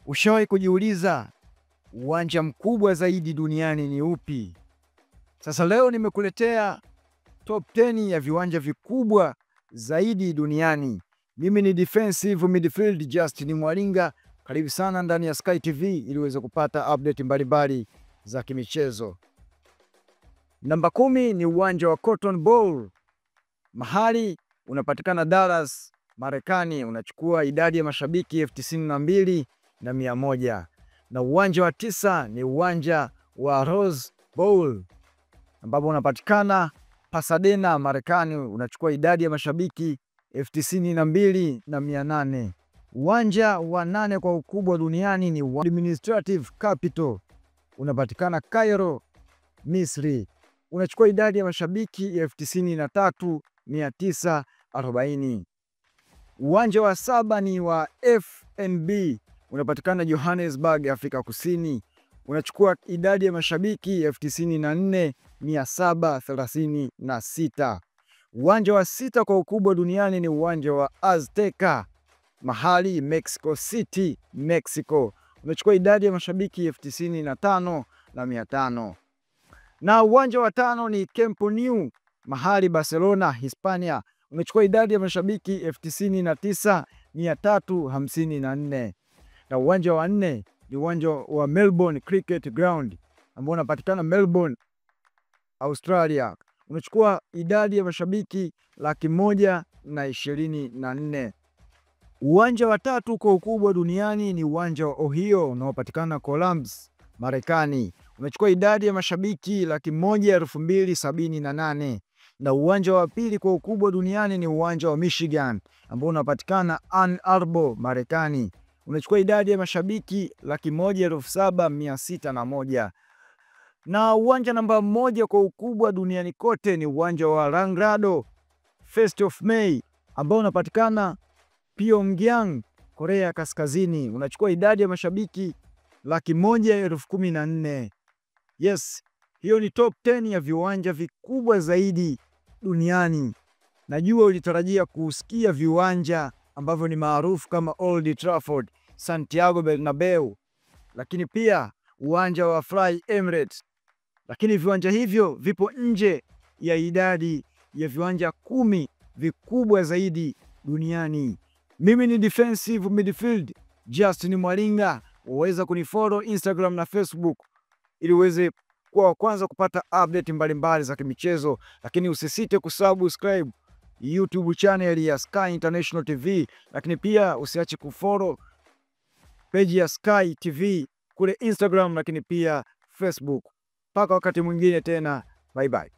Ushawahi kujiuliza uwanja mkubwa zaidi duniani ni upi? Sasa leo nimekuletea top 10 ya viwanja vikubwa zaidi duniani. Mimi ni defensive midfield Justin Mwalinga. Karibu sana ndani ya Sky TV ili uweze kupata update mbalimbali za kimichezo. Namba 10 ni uwanja wa Cotton Bowl. Mahali unapatikana Dallas, Marekani. Unachukua idadi ya mashabiki 92,100. Na uwanja wa 9 ni uwanja wa Rose Bowl ambapo unapatikana Pasadena, Marekani. Unachukua idadi ya mashabiki 92,800. Uwanja wa 8 kwa ukubwa duniani ni Administrative Capital, unapatikana Cairo, Misri. Unachukua idadi ya mashabiki 93,940. Uwanja wa 7 ni wa FNB, unapatikana Johannesburg, Afrika Kusini. Unachukua idadi ya mashabiki 94,736. Uwanja wa 6 kwa ukubwa duniani ni uwanja wa Azteca, mahali Mexico City, Mexico. Unachukua idadi ya mashabiki 95,500. Na uwanja wa 5 ni Camp Nou, mahali Barcelona, Hispania. Unachukua idadi ya mashabiki 99,354. Na uwanja wa 4 ni uwanja wa Melbourne Cricket Ground ambao unapatikana Melbourne, Australia. Unachukua idadi ya mashabiki 124,000. Uwanja wa 3 kwa ukubwa duniani ni uwanja wa Ohio unaopatikana Columbus, Marekani. Unachukua idadi ya mashabiki 102,078. Na uwanja wa 2 kwa ukubwa duniani ni uwanja wa Michigan ambao unapatikana Ann Arbor, Marekani. Unachukua idadi ya mashabiki 107,601. Na uwanja namba 1 kwa ukubwa duniani kote ni uwanja wa Rangrado First of May ambao unapatikana Pyongyang, Korea Kaskazini. Unachukua idadi ya mashabiki 114,000. Yes, hiyo ni top 10 ya viwanja vikubwa zaidi duniani. Najua ulitarajia kusikia viwanja ambavyo ni maarufu kama Old Trafford, Santiago Bernabeu, lakini pia uwanja wa Fly Emirates. Lakini viwanja hivyo vipo nje ya idadi ya viwanja 10 vikubwa zaidi duniani. Mimi ni defensive midfield Justin Mwalinga. Waweza kunifollow Instagram na Facebook ili uweze kuwa wa kwanza kupata update mbalimbali za kimichezo, lakini usisite kusubscribe YouTube channel ya Sky International TV, lakini pia usiache kufollow page ya Sky TV kule Instagram, lakini pia Facebook. Mpaka wakati mwingine tena, bye bye.